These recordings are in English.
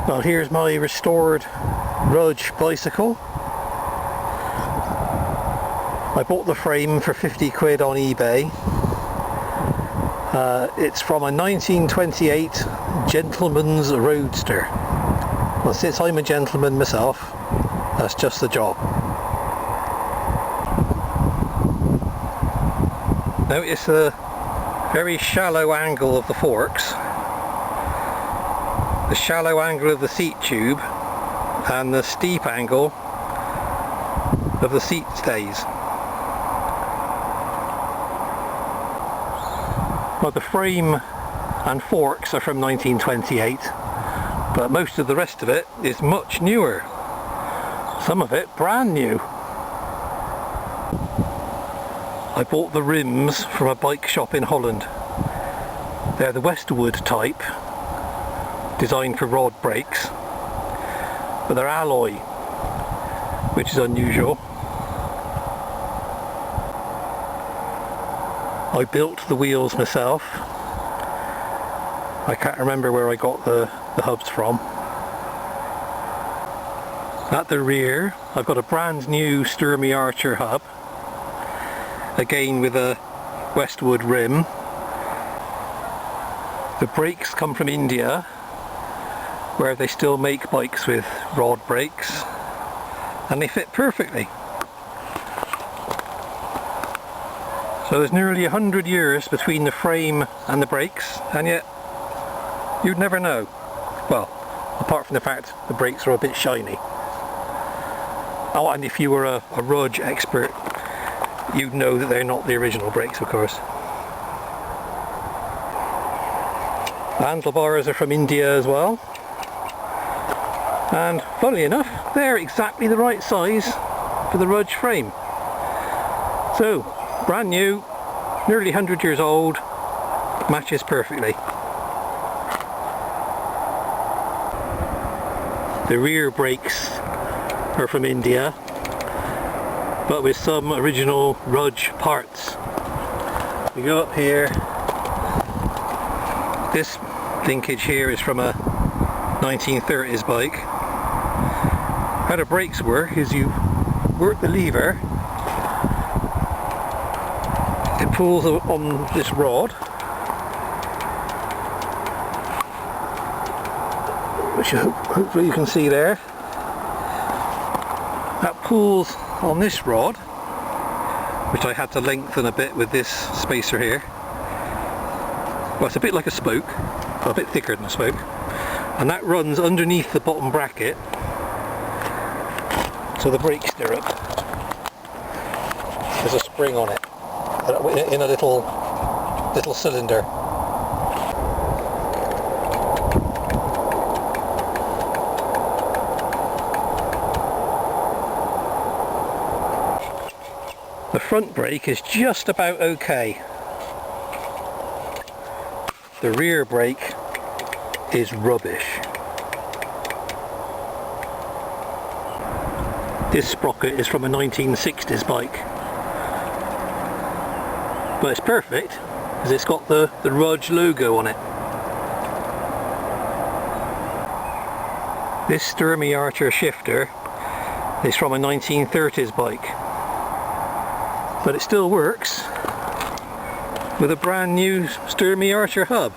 Well, here's my restored Rudge bicycle. I bought the frame for 50 quid on eBay. It's from a 1928 gentleman's Roadster. Well, since I'm a gentleman myself, that's just the job. Notice the very shallow angle of the forks, the shallow angle of the seat tube, and the steep angle of the seat stays. Well, the frame and forks are from 1928, but most of the rest of it is much newer. Some of it brand new. I bought the rims from a bike shop in Holland. They're the Westwood type, designed for rod brakes, but they're alloy, which is unusual. I built the wheels myself. I can't remember where I got the hubs from. At the rear, I've got a brand new ETRTO hub, again with a Westwood rim. The brakes come from India, where they still make bikes with rod brakes, and they fit perfectly. So there's nearly 100 years between the frame and the brakes, and yet you'd never know. Well, apart from the fact the brakes are a bit shiny. Oh, and if you were a Rudge expert, you'd know that they're not the original brakes, of course. The handlebars are from India as well. And funnily enough, they're exactly the right size for the Rudge frame. So, brand new, nearly 100 years old, matches perfectly. The rear brakes are from India, but with some original Rudge parts. We go up here. This linkage here is from a 1930s bike. How the brakes work is you work the lever, it pulls on this rod, which hopefully you can see there. That pulls on this rod, which I had to lengthen a bit with this spacer here. Well, it's a bit like a spoke, but a bit thicker than a spoke, and that runs underneath the bottom bracket, so the brake stirrup, there's a spring on it in a little cylinder. The front brake is just about okay. The rear brake is rubbish. This sprocket is from a 1960s bike, but it's perfect because it's got the Rudge logo on it. This ETRTO shifter is from a 1930s bike, but it still works with a brand new ETRTO hub.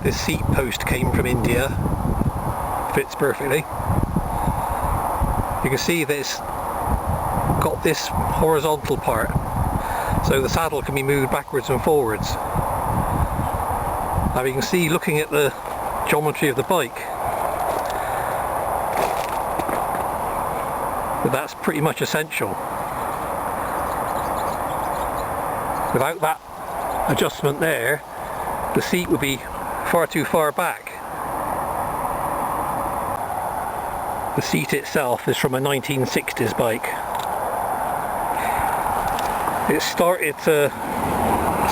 This seat post came from India, fits perfectly. You can see that it's got this horizontal part, so the saddle can be moved backwards and forwards. Now you can see, looking at the geometry of the bike, that that's pretty much essential. Without that adjustment there, the seat would be far too far back. The seat itself is from a 1960s bike. It started to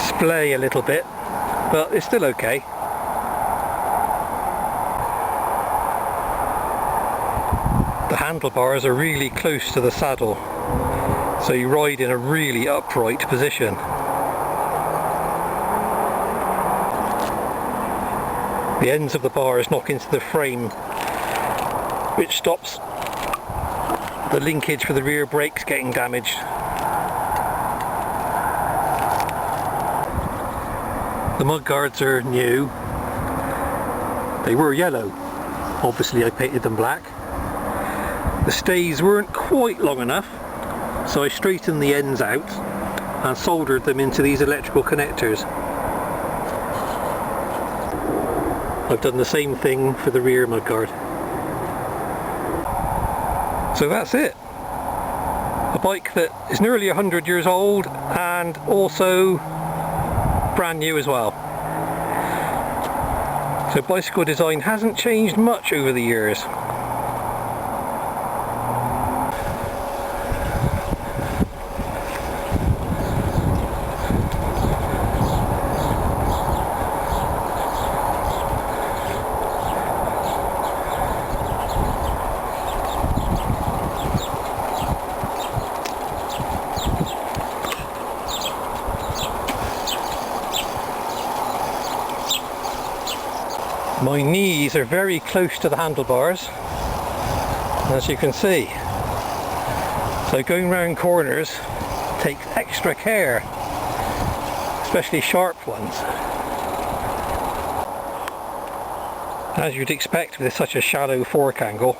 splay a little bit, but it's still okay. The handlebars are really close to the saddle, so you ride in a really upright position. the ends of the bars knock into the frame, which stops the linkage for the rear brakes getting damaged. The mudguards are new. They were yellow. Obviously I painted them black. The stays weren't quite long enough, so I straightened the ends out and soldered them into these electrical connectors. I've done the same thing for the rear mudguard. So that's it. A bike that is nearly 100 years old and also brand new as well. So bicycle design hasn't changed much over the years. My knees are very close to the handlebars, as you can see. So going round corners takes extra care, especially sharp ones. As you'd expect with such a shallow fork angle,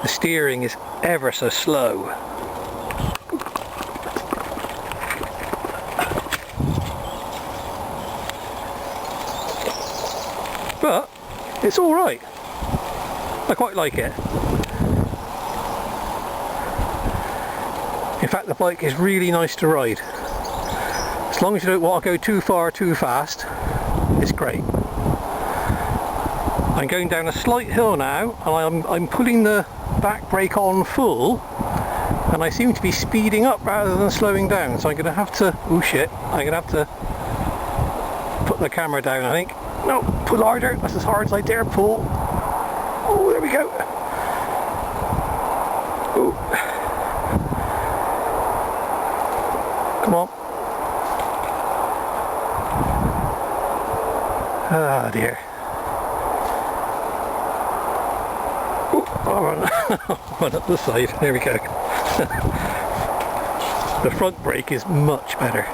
the steering is ever so slow. But it's alright. I quite like it. In fact, the bike is really nice to ride. As long as you don't want to go too far too fast, it's great. I'm going down a slight hill now, and I'm pulling the back brake on full, and I seem to be speeding up rather than slowing down, so I'm going to have to, oh shit, I'm going to have to put the camera down, I think. No, pull harder, that's as hard as I dare pull. Oh, there we go. Oh. Come on. Ah dear. Oh, one up the side, there we go. The front brake is much better.